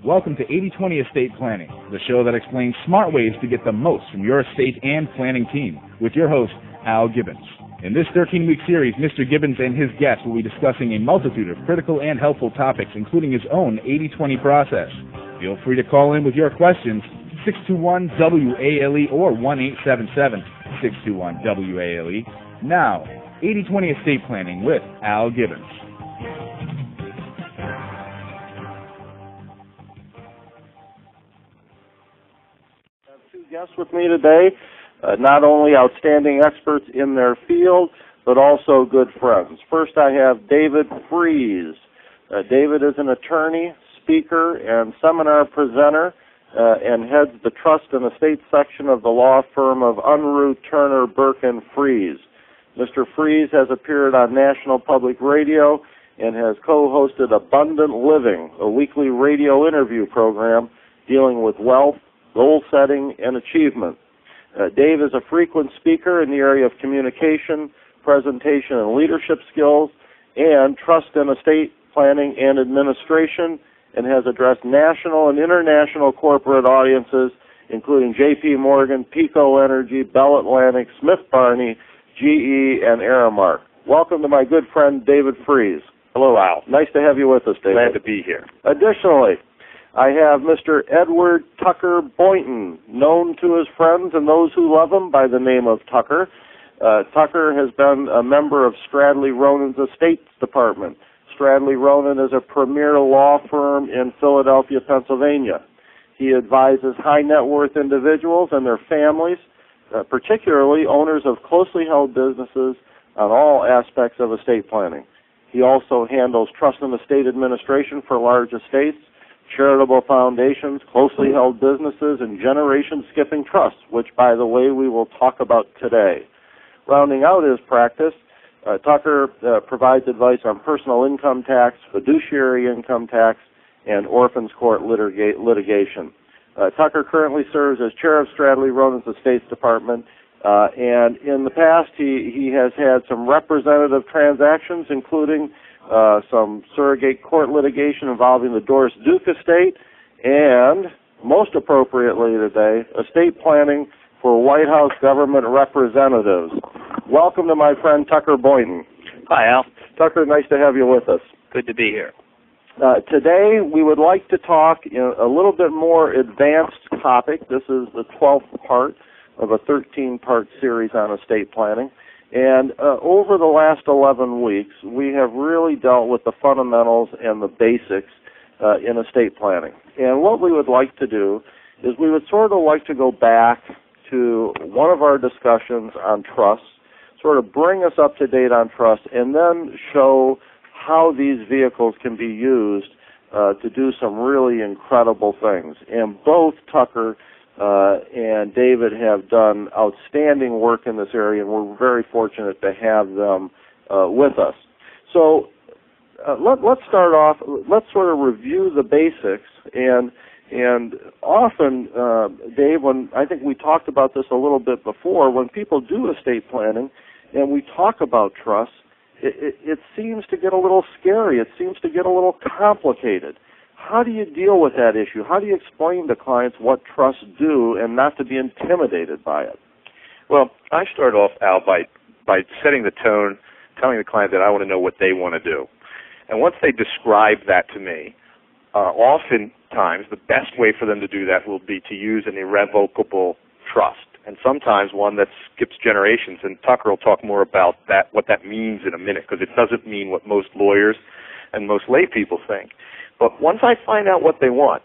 Welcome to 80/20 Estate Planning, the show that explains smart ways to get the most from your estate and planning team, with your host, Al Gibbons. In this 13-week series, Mr. Gibbons and his guests will be discussing a multitude of critical and helpful topics, including his own 80/20 process. Feel free to call in with your questions, 621-WALE or 1-877-621-WALE. Now, 80/20 Estate Planning with Al Gibbons. Guests with me today, not only outstanding experts in their field, but also good friends. First, I have David Freeze. David is an attorney, speaker, and seminar presenter, and heads the Trust and Estate section of the law firm of Unruh, Turner, Burke, and Freeze. Mr. Freeze has appeared on National Public Radio and has co-hosted Abundant Living, a weekly radio interview program dealing with wealth, goal setting, and achievement. Dave is a frequent speaker in the area of communication, presentation, and leadership skills, and trust and estate planning and administration, and has addressed national and international corporate audiences, including J.P. Morgan, Pico Energy, Bell Atlantic, Smith Barney, GE, and Aramark. Welcome to my good friend, David Freeze. Hello, Al. Nice to have you with us, David. Glad to be here. Additionally, I have Mr. Edward Tucker Boynton, known to his friends and those who love him by the name of Tucker. Tucker has been a member of Stradley Ronon's Estates Department. Stradley Ronon is a premier law firm in Philadelphia, Pennsylvania. He advises high net worth individuals and their families, particularly owners of closely held businesses, on all aspects of estate planning. He also handles trust and estate administration for large estates, charitable foundations, closely held businesses, and generation-skipping trusts, which, by the way, we will talk about today. Rounding out his practice, Tucker provides advice on personal income tax, fiduciary income tax, and orphans court litigation. Tucker currently serves as chair of Stradley Ronon's Estates Department, and in the past he has had some representative transactions, including some surrogate court litigation involving the Doris Duke estate, and, most appropriately today, estate planning for White House government representatives. Welcome to my friend Tucker Boynton. Hi, Al. Tucker, nice to have you with us. Good to be here. Today we would like to talk a little bit more advanced topic. This is the 12th part of a 13-part series on estate planning. And over the last 11 weeks, we have really dealt with the fundamentals and the basics in estate planning. And what we would like to do is we would sort of like to go back to one of our discussions on trusts, sort of bring us up to date on trust, and then show how these vehicles can be used to do some really incredible things. And both Tucker and David have done outstanding work in this area, and we're very fortunate to have them with us. So let's start off, let's sort of review the basics, and often, Dave, when I think we talked about this a little bit before, when people do estate planning and we talk about trusts, it seems to get a little scary. It seems to get a little complicated. How do you deal with that issue? How do you explain to clients what trusts do and not to be intimidated by it? Well, I start off, Al, by setting the tone, telling the client that I want to know what they want to do. And once they describe that to me, oftentimes the best way for them to do that will be to use an irrevocable trust, and sometimes one that skips generations. And Tucker will talk more about that, what that means in a minute, because it doesn't mean what most lawyers and most lay people think. But once I find out what they want,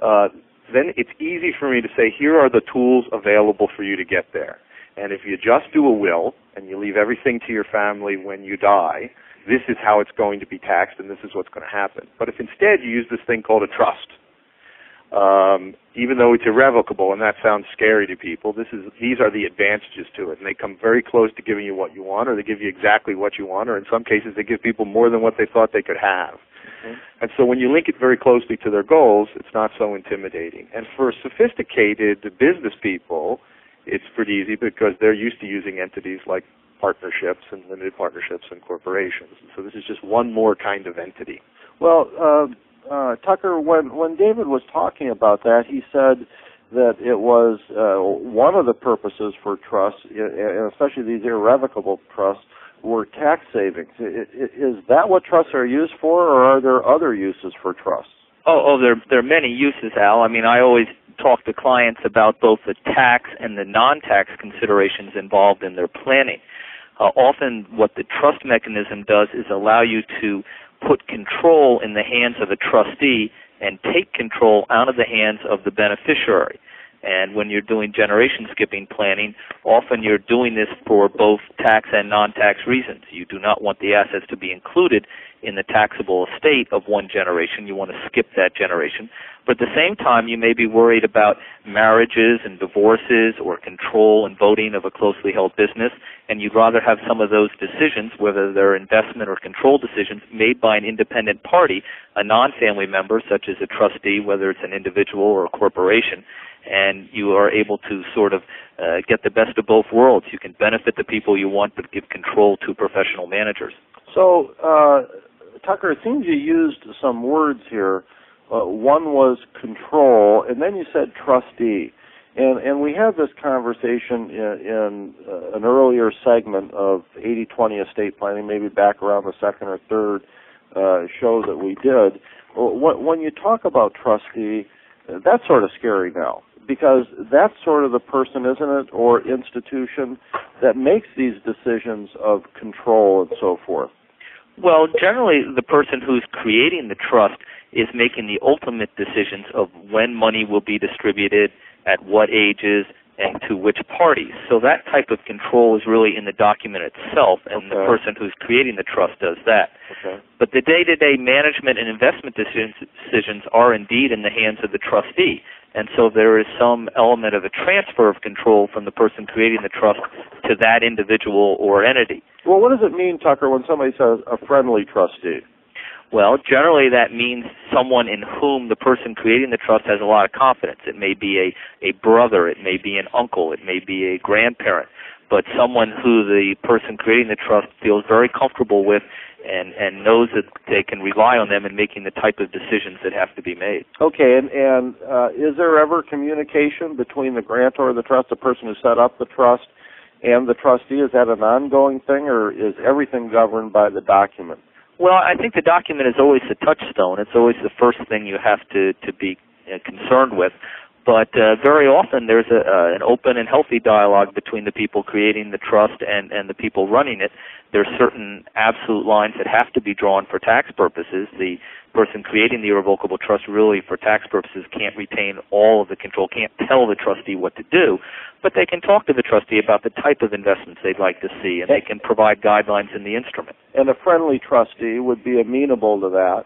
then it's easy for me to say, here are the tools available for you to get there. And if you just do a will and you leave everything to your family when you die, this is how it's going to be taxed and this is what's going to happen. But if instead you use this thing called a trust, even though it's irrevocable, and that sounds scary to people, these are the advantages to it. And they come very close to giving you what you want, or they give you exactly what you want, or in some cases they give people more than what they thought they could have. And so when you link it very closely to their goals, it's not so intimidating. And for sophisticated business people, it's pretty easy because they're used to using entities like partnerships and limited partnerships and corporations. So this is just one more kind of entity. Well, Tucker, when David was talking about that, he said that it was one of the purposes for trusts, and especially these irrevocable trusts, were tax savings. Is that what trusts are used for, or are there other uses for trusts? There are many uses, Al. I mean, I always talk to clients about both the tax and the non-tax considerations involved in their planning. Often what the trust mechanism does is allow you to put control in the hands of a trustee and take control out of the hands of the beneficiary. And when you're doing generation skipping planning, often you're doing this for both tax and non-tax reasons. You do not want the assets to be included in the taxable estate of one generation. You want to skip that generation. But at the same time, you may be worried about marriages and divorces or control and voting of a closely held business, and you'd rather have some of those decisions, whether they're investment or control decisions, made by an independent party, a non-family member, such as a trustee, whether it's an individual or a corporation, and you are able to sort of get the best of both worlds. You can benefit the people you want, but give control to professional managers. So, Tucker, it seems you used some words here. One was control, and then you said trustee. And we had this conversation in an earlier segment of 80-20 estate planning, maybe back around the second or third show that we did. When you talk about trustee, that's sort of scary now, because that's sort of the person, isn't it, or institution that makes these decisions of control and so forth. Well, generally, the person who's creating the trust is making the ultimate decisions of when money will be distributed, at what ages, and to which parties. So that type of control is really in the document itself, and the person who's creating the trust does that. Okay. But the day-to-day management and investment decisions are indeed in the hands of the trustee. And so there is some element of a transfer of control from the person creating the trust to that individual or entity. Well, what does it mean, Tucker, when somebody says a friendly trustee? Well, generally that means someone in whom the person creating the trust has a lot of confidence. It may be a brother, it may be an uncle, it may be a grandparent, but someone who the person creating the trust feels very comfortable with and knows that they can rely on them in making the type of decisions that have to be made. Okay, and is there ever communication between the grantor of the trust, the person who set up the trust, and the trustee? Is that an ongoing thing, or is everything governed by the document? Well, I think the document is always the touchstone. It's always the first thing you have to be concerned with. But very often there's an open and healthy dialogue between the people creating the trust and the people running it. There's certain absolute lines that have to be drawn for tax purposes. The person creating the irrevocable trust really, for tax purposes, can't retain all of the control, can't tell the trustee what to do, but they can talk to the trustee about the type of investments they'd like to see, and they can provide guidelines in the instrument. And a friendly trustee would be amenable to that,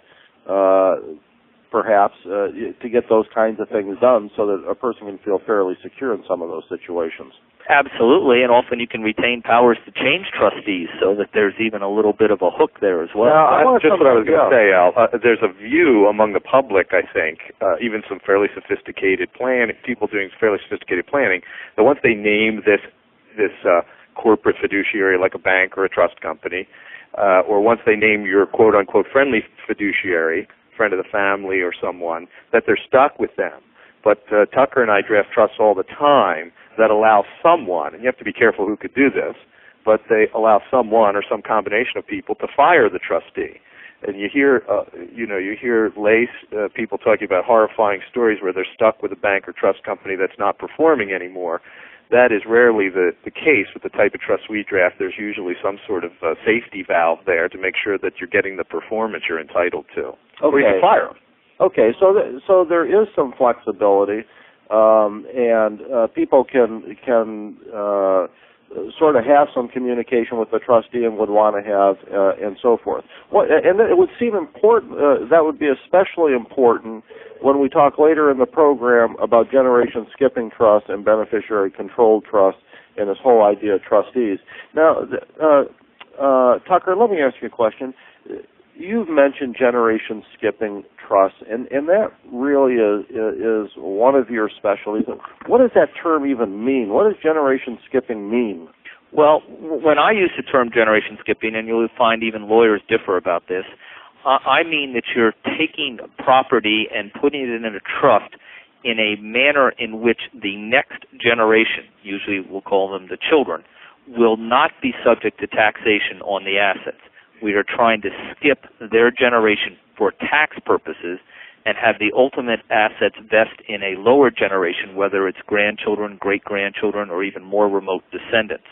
perhaps, to get those kinds of things done so that a person can feel fairly secure in some of those situations. Absolutely, and often you can retain powers to change trustees so that there's even a little bit of a hook there as well. That's just what I was going to say, Al. There's a view among the public, I think, even some fairly sophisticated people doing fairly sophisticated planning, that once they name this corporate fiduciary like a bank or a trust company, or once they name your quote-unquote friendly fiduciary, friend of the family or someone, that they're stuck with them. But Tucker and I draft trusts all the time that allow someone, and you have to be careful who could do this, but they allow someone or some combination of people to fire the trustee. And you hear, people talking about horrifying stories where they're stuck with a bank or trust company that's not performing anymore. That is rarely the case with the type of trust we draft. There's usually some sort of safety valve there to make sure that you're getting the performance you're entitled to. Okay. Or you can fire them. Okay, so there is some flexibility, and people can sort of have some communication with the trustee and would want to have, and so forth. And it would seem important, that would be especially important when we talk later in the program about generation skipping trust and beneficiary controlled trust and this whole idea of trustees. Now, Tucker, let me ask you a question. You've mentioned generation skipping trust, and that really is one of your specialties. What does that term even mean? What does generation skipping mean? Well, when I use the term generation skipping, and you'll find even lawyers differ about this, I mean that you're taking property and putting it in a trust in a manner in which the next generation, usually we'll call them the children, will not be subject to taxation on the assets. We are trying to skip their generation for tax purposes and have the ultimate assets vest in a lower generation, whether it's grandchildren, great-grandchildren, or even more remote descendants.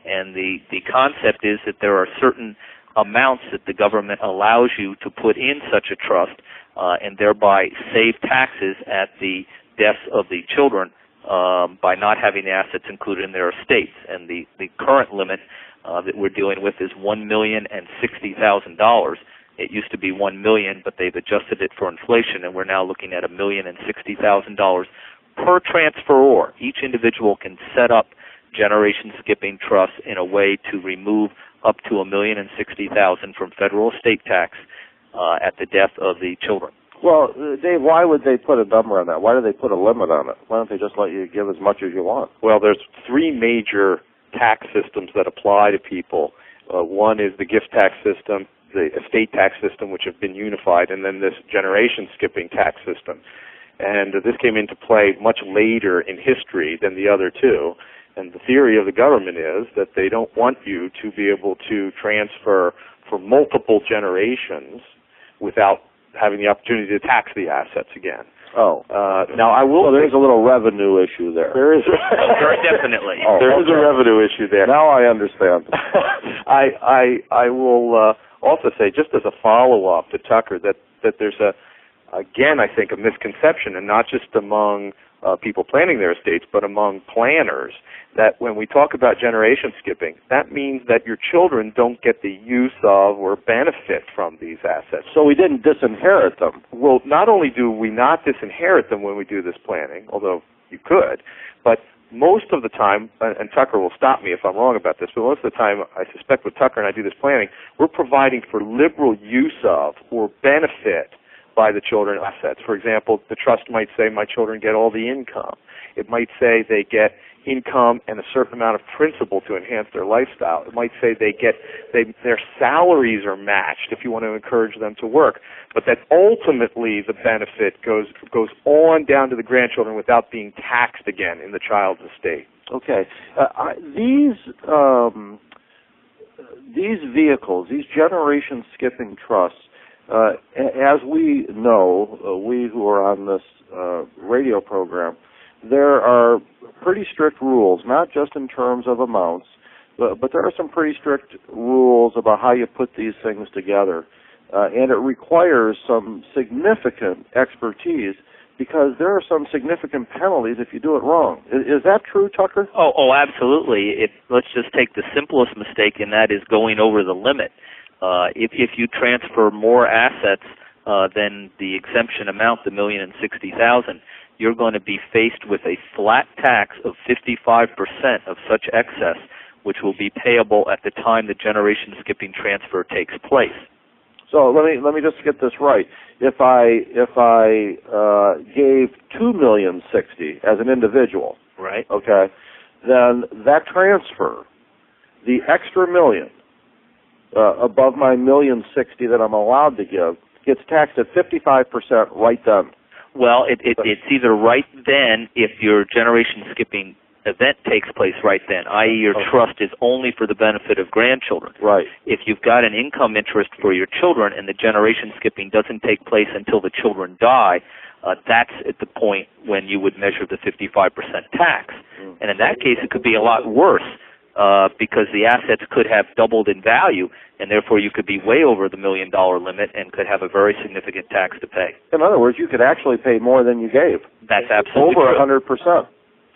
And the concept is that there are certain amounts that the government allows you to put in such a trust and thereby save taxes at the deaths of the children by not having the assets included in their estates. And the current limit that we're dealing with is $1,060,000. It used to be $1 million, but they've adjusted it for inflation, and we're now looking at $1,060,000 per transferor. Each individual can set up generation skipping trusts in a way to remove up to $1,060,000 from federal estate tax at the death of the children. Well, Dave, why would they put a number on that? Why do they put a limit on it? Why don't they just let you give as much as you want? Well, there's three major tax systems that apply to people. One is the gift tax system, the estate tax system, which have been unified, and then this generation skipping tax system. And this came into play much later in history than the other two. And the theory of the government is that they don't want you to be able to transfer for multiple generations without having the opportunity to tax the assets again. Oh. Now, I will. So there's a little revenue issue there. There is. Very definitely. There is a revenue issue there. Now I understand. I will also say, just as a follow-up to Tucker, that there's again, I think, a misconception, and not just among people planning their estates, but among planners, that when we talk about generation skipping, that means that your children don't get the use of or benefit from these assets. So we didn't disinherit them. Well, not only do we not disinherit them when we do this planning, although you could, but most of the time, and Tucker will stop me if I'm wrong about this, but most of the time, I suspect with Tucker and I do this planning, we're providing for liberal use of or benefit by the children assets. For example, the trust might say my children get all the income. It might say they get income and a certain amount of principal to enhance their lifestyle. It might say their salaries are matched if you want to encourage them to work, but that ultimately the benefit goes on down to the grandchildren without being taxed again in the child's estate. Okay. These vehicles, these generation skipping trusts, as we know, we who are on this radio program, there are pretty strict rules, not just in terms of amounts, but there are some pretty strict rules about how you put these things together. And it requires some significant expertise because there are some significant penalties if you do it wrong. Is that true, Tucker? Oh, absolutely. Let's just take the simplest mistake, and that is going over the limit. If you transfer more assets than the exemption amount, the $1,060,000, you're going to be faced with a flat tax of 55% of such excess, which will be payable at the time the generation skipping transfer takes place. So let me just get this right. If I gave $2,060,000 as an individual, right? Okay, then that transfer, the extra million above my $1,060,000 that I'm allowed to give, gets taxed at 55% right then. Well, it's either right then if your generation skipping event takes place right then, i.e. your trust is only for the benefit of grandchildren. Right. If you've got an income interest for your children and the generation skipping doesn't take place until the children die, that's at the point when you would measure the 55% tax. And in that case, it could be a lot worse because the assets could have doubled in value, and therefore you could be way over the $1 million limit and could have a very significant tax to pay. In other words, you could actually pay more than you gave. That's absolutely over true. 100%.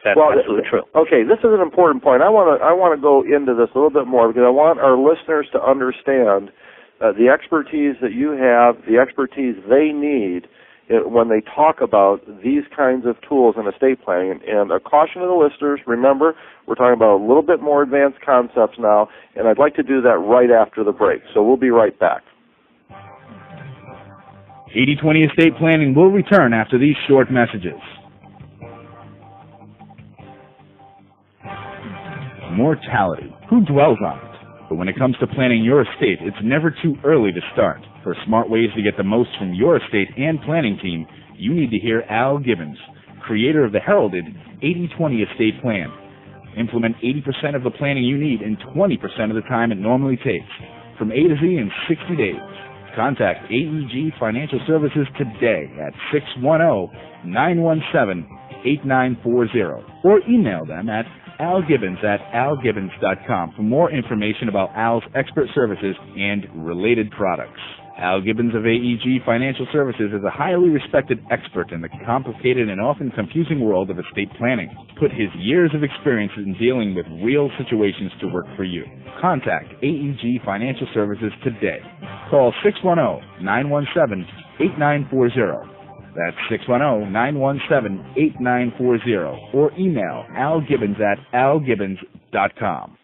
That's absolutely true. Okay, this is an important point. I want to go into this a little bit more because I want our listeners to understand the expertise that you have, the expertise they need when they talk about these kinds of tools in estate planning. And a caution to the listeners, remember, we're talking about a little bit more advanced concepts now, and I'd like to do that right after the break. So we'll be right back. 80/20 Estate Planning will return after these short messages. Mortality. Who dwells on it? But when it comes to planning your estate, it's never too early to start. For smart ways to get the most from your estate and planning team, you need to hear Al Gibbons, creator of the heralded 80-20 estate plan. Implement 80% of the planning you need in 20% of the time it normally takes, from A to Z in 60 days. Contact AEG Financial Services today at 610-917-8940 or email them at algibbons@algibbons.com for more information about Al's expert services and related products. Al Gibbons of AEG Financial Services is a highly respected expert in the complicated and often confusing world of estate planning. Put his years of experience in dealing with real situations to work for you. Contact AEG Financial Services today. Call 610-917-8940. That's 610-917-8940 or email algibbons@algibbons.com.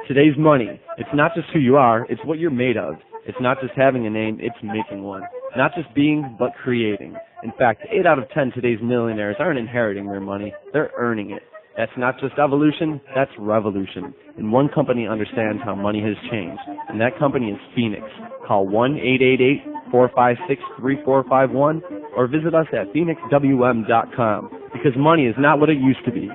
Today's money. It's not just who you are, it's what you're made of. It's not just having a name, it's making one. Not just being, but creating. In fact, 8 out of 10 today's millionaires aren't inheriting their money, they're earning it. That's not just evolution, that's revolution. And one company understands how money has changed, and that company is Phoenix. Call 1-888-456-3451 or visit us at phoenixwm.com, because money is not what it used to be.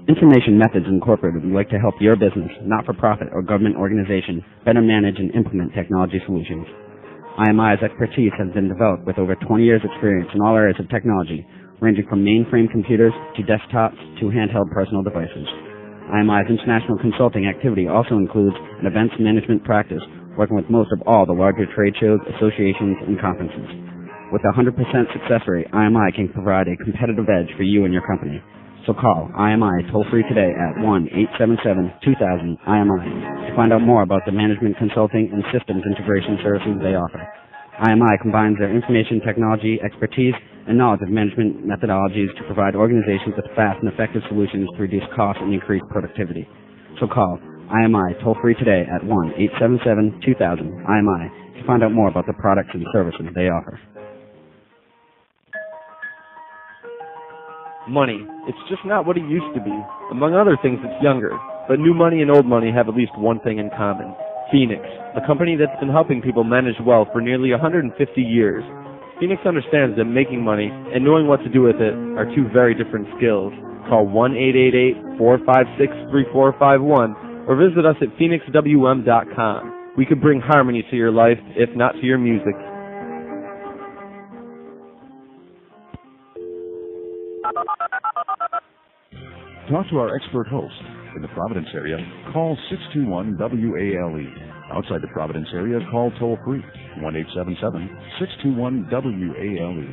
Information Methods Incorporated would like to help your business, not-for-profit, or government organization better manage and implement technology solutions. IMI's expertise has been developed with over 20 years' experience in all areas of technology, ranging from mainframe computers to desktops to handheld personal devices. IMI's international consulting activity also includes an events management practice, working with most of all the larger trade shows, associations, and conferences. With a 100% success rate, IMI can provide a competitive edge for you and your company. So call IMI toll-free today at 1-877-2000-IMI to find out more about the management consulting and systems integration services they offer. IMI combines their information technology expertise and knowledge of management methodologies to provide organizations with fast and effective solutions to reduce costs and increase productivity. So call IMI toll-free today at 1-877-2000-IMI to find out more about the products and services they offer. Money. It's just not what it used to be. Among other things, it's younger. But new money and old money have at least one thing in common. Phoenix, a company that's been helping people manage wealth for nearly 150 years. Phoenix understands that making money and knowing what to do with it are two very different skills. Call 1-888-456-3451 or visit us at phoenixwm.com. We could bring harmony to your life, if not to your music. Talk to our expert host. In the Providence area, call 621-WALE. Outside the Providence area, call toll-free, 1-877-621-WALE.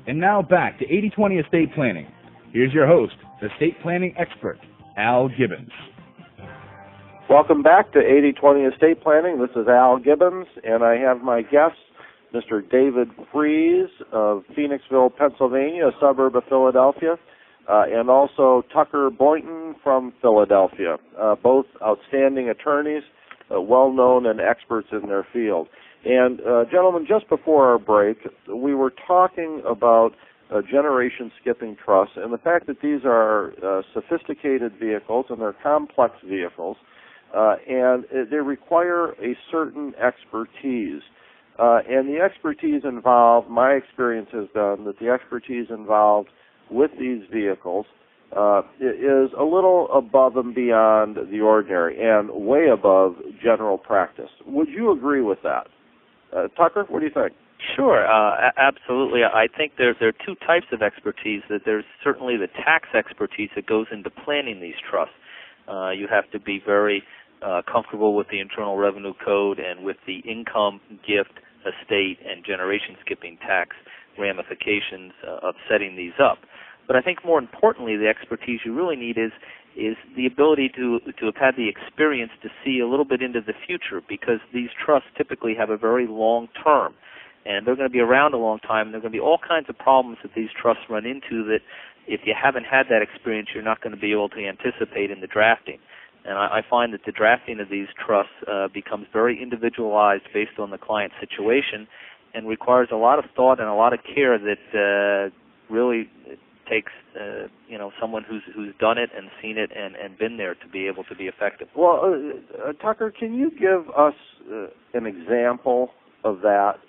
And now back to 80-20 estate planning. Here's your host, estate planning expert, Al Gibbons. Welcome back to 80-20 Estate Planning. This is Al Gibbons, and I have my guest, Mr. David Fries of Phoenixville, Pennsylvania, a suburb of Philadelphia, and also Tucker Boynton from Philadelphia, both outstanding attorneys, well-known and experts in their field. And, gentlemen, just before our break, we were talking about generation-skipping trusts and the fact that these are sophisticated vehicles and they're complex vehicles, and they require a certain expertise. And the expertise involved, my experience has been that the expertise involved with these vehicles is a little above and beyond the ordinary and way above general practice. Would you agree with that? Tucker, what do you think? Sure, absolutely. I think there are two types of expertise. That there's certainly the tax expertise that goes into planning these trusts. You have to be very comfortable with the Internal Revenue Code and with the income, gift, estate, and generation-skipping tax ramifications of setting these up. But I think more importantly, the expertise you really need is the ability to have had the experience to see a little bit into the future, because these trusts typically have a very long term, and they're going to be around a long time, and there are going to be all kinds of problems that these trusts run into that if you haven't had that experience, you're not going to be able to anticipate in the drafting. And I find that the drafting of these trusts becomes very individualized based on the client's situation and requires a lot of thought and a lot of care that really takes someone who's done it and seen it and been there to be able to be effective. Well, Tucker, can you give us an example of that?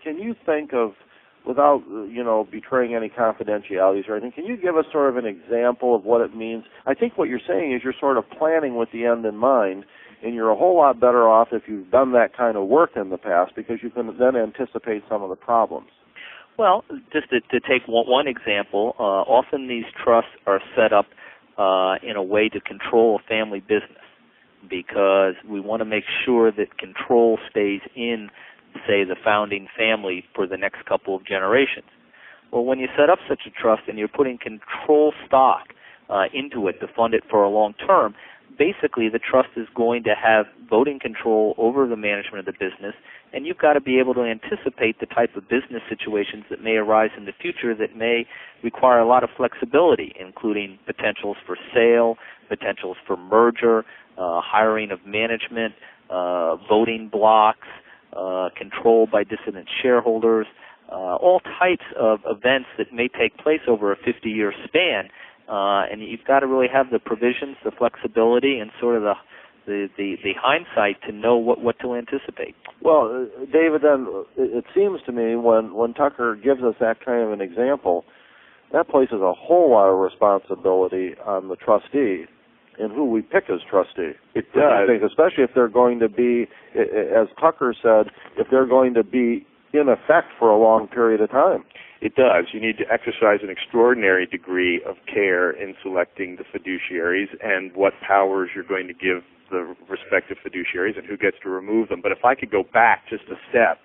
Can you think of, without betraying any confidentialities or anything, can you give us sort of an example of what it means? I think what you're saying is you're sort of planning with the end in mind, and you're a whole lot better off if you've done that kind of work in the past because you can then anticipate some of the problems. Well, just to take one example, often these trusts are set up in a way to control a family business because we want to make sure that control stays in, say, the founding family for the next couple of generations. Well, when you set up such a trust and you're putting control stock into it to fund it for a long term, basically the trust is going to have voting control over the management of the business, and you've got to be able to anticipate the type of business situations that may arise in the future that may require a lot of flexibility, including potentials for sale, potentials for merger, hiring of management, voting blocks, control by dissident shareholders, all types of events that may take place over a 50-year span. And you've got to really have the provisions, the flexibility, and sort of the hindsight to know what to anticipate. Well, David, then it seems to me when Tucker gives us that kind of an example, that places a whole lot of responsibility on the trustee and who we pick as trustee. It does. Especially if they're going to be, as Tucker said, if they're going to be in effect for a long period of time. It does. You need to exercise an extraordinary degree of care in selecting the fiduciaries and what powers you're going to give the respective fiduciaries and who gets to remove them. But if I could go back just a step,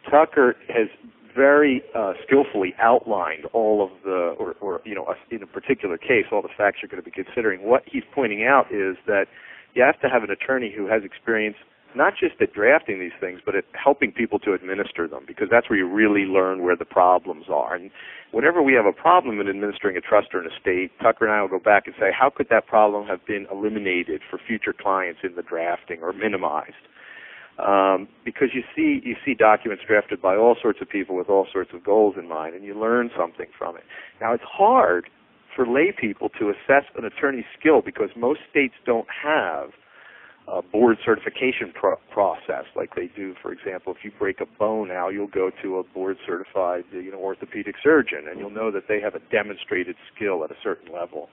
Tucker has very skillfully outlined all of the, or in a particular case, all the facts you're going to be considering. What he's pointing out is that you have to have an attorney who has experience not just at drafting these things, but at helping people to administer them, because that's where you really learn where the problems are. And whenever we have a problem in administering a trust or an estate, Tucker and I will go back and say, how could that problem have been eliminated for future clients in the drafting or minimized? Because you see documents drafted by all sorts of people with all sorts of goals in mind, and you learn something from it. Now, it's hard for lay people to assess an attorney's skill because most states don't have a board certification process like they do. For example, if you break a bone now, you'll go to a board-certified orthopedic surgeon, and you'll know that they have a demonstrated skill at a certain level.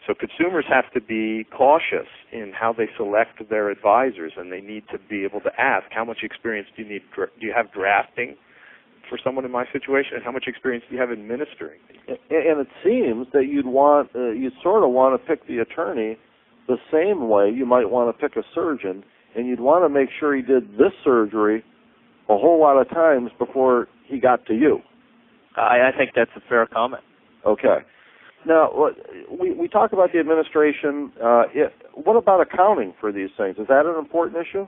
So consumers have to be cautious in how they select their advisors, and they need to be able to ask, how much experience do you need? Do you have drafting for someone in my situation, and how much experience do you have administering? And it seems that you'd sort of want to pick the attorney the same way you might want to pick a surgeon, and you'd want to make sure he did this surgery a whole lot of times before he got to you. I think that's a fair comment. Okay. Now, we talk about the administration. What about accounting for these things? Is that an important issue?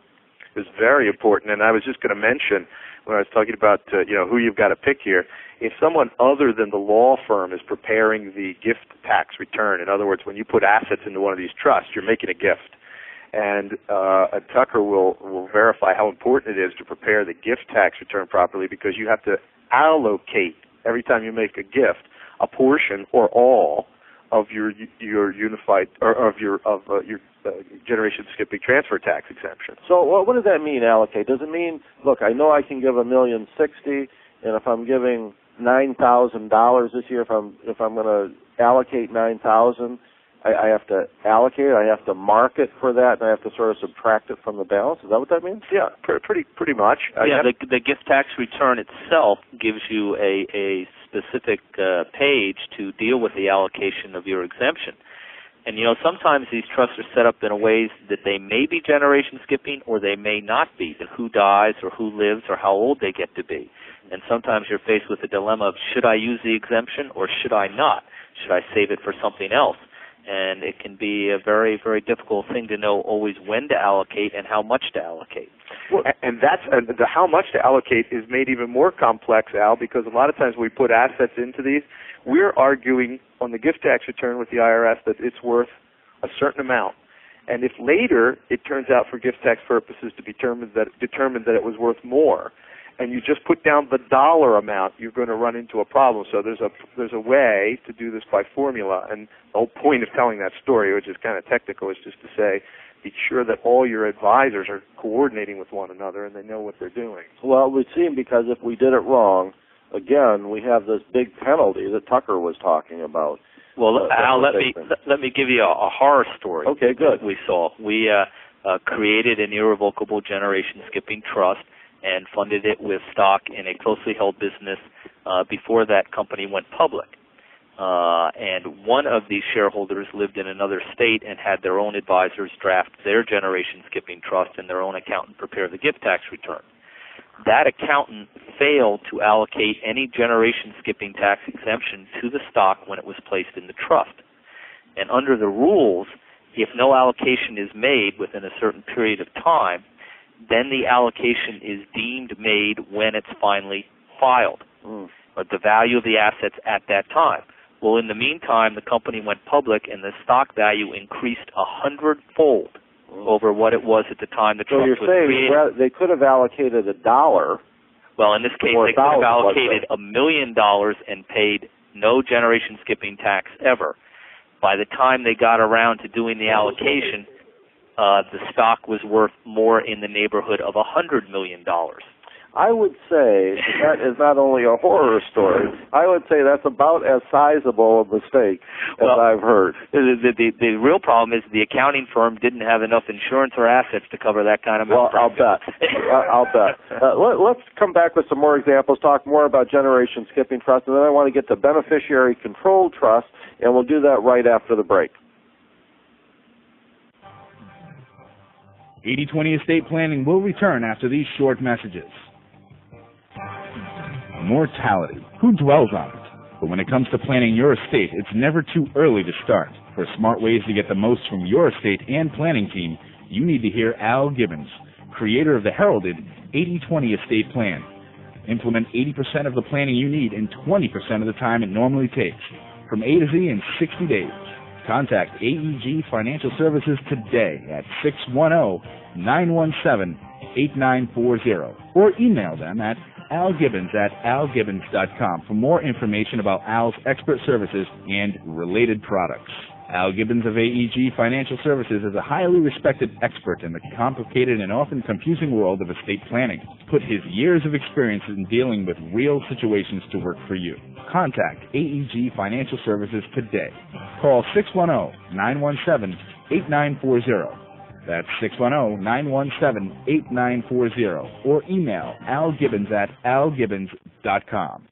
It's very important, and I was just going to mention when I was talking about who you've got to pick here, if someone other than the law firm is preparing the gift tax return, in other words, when you put assets into one of these trusts, you're making a gift. And Tucker will verify how important it is to prepare the gift tax return properly, because you have to allocate, every time you make a gift, a portion or all of your unified or of your generation skipping transfer tax exemption. So what does that mean, allocate? Does it mean, look, I know I can give $1,060,000, and if I'm giving $9,000 this year, if I'm going to allocate $9,000, I have to allocate it, I have to mark it for that, and I have to sort of subtract it from the balance? Is that what that means? Yeah, pretty much. The gift tax return itself gives you a specific page to deal with the allocation of your exemption. And, sometimes these trusts are set up in a ways that they may be generation skipping or they may not be, that who dies or who lives or how old they get to be. And sometimes you're faced with the dilemma of, should I use the exemption or should I not? Should I save it for something else? And it can be a very, very difficult thing to know always when to allocate and how much to allocate. Well, and that's the how much to allocate is made even more complex, Al, because a lot of times when we put assets into these, we're arguing on the gift tax return with the IRS that it's worth a certain amount. And if later it turns out for gift tax purposes to determine that it was worth more, and you just put down the dollar amount, you're going to run into a problem. So there's a way to do this by formula. And the whole point of telling that story, which is kind of technical, is just to say, be sure that all your advisors are coordinating with one another and they know what they're doing. Well, it would seem because if we did it wrong, again, we have this big penalty that Tucker was talking about. Well, Al, let me give you a horror story. Okay, good. We saw. We created an irrevocable generation skipping trust and funded it with stock in a closely held business before that company went public. And one of these shareholders lived in another state and had their own advisors draft their generation skipping trust and their own accountant prepare the gift tax return. That accountant failed to allocate any generation skipping tax exemption to the stock when it was placed in the trust. And under the rules, if no allocation is made within a certain period of time, then the allocation is deemed made when it's finally filed, or the value of the assets at that time. Well, in the meantime, the company went public and the stock value increased 100-fold over what it was at the time the trust was created. So you're saying they could have allocated $1. Well, in this case, they could have allocated $1 million and paid no generation skipping tax ever. By the time they got around to doing the allocation, the stock was worth more in the neighborhood of $100 million. I would say that is not only a horror story, I would say that's about as sizable a mistake as I've heard. The real problem is the accounting firm didn't have enough insurance or assets to cover that kind of Well, I'll bet. Let's come back with some more examples, talk more about generation skipping trust, and then I want to get to beneficiary control trust, and we'll do that right after the break. 80/20 Estate Planning will return after these short messages. Mortality. Who dwells on it? But when it comes to planning your estate, it's never too early to start. For smart ways to get the most from your estate and planning team, you need to hear Al Gibbons, creator of the heralded 80/20 Estate Plan. Implement 80% of the planning you need in 20% of the time it normally takes, from A to Z in 60 days. Contact AEG Financial Services today at 610-917-8940 or email them at algibbons@algibbons.com for more information about Al's expert services and related products. Al Gibbons of AEG Financial Services is a highly respected expert in the complicated and often confusing world of estate planning. Put his years of experience in dealing with real situations to work for you. Contact AEG Financial Services today. Call 610-917-8940. That's 610-917-8940 or email algibbons@algibbons.com.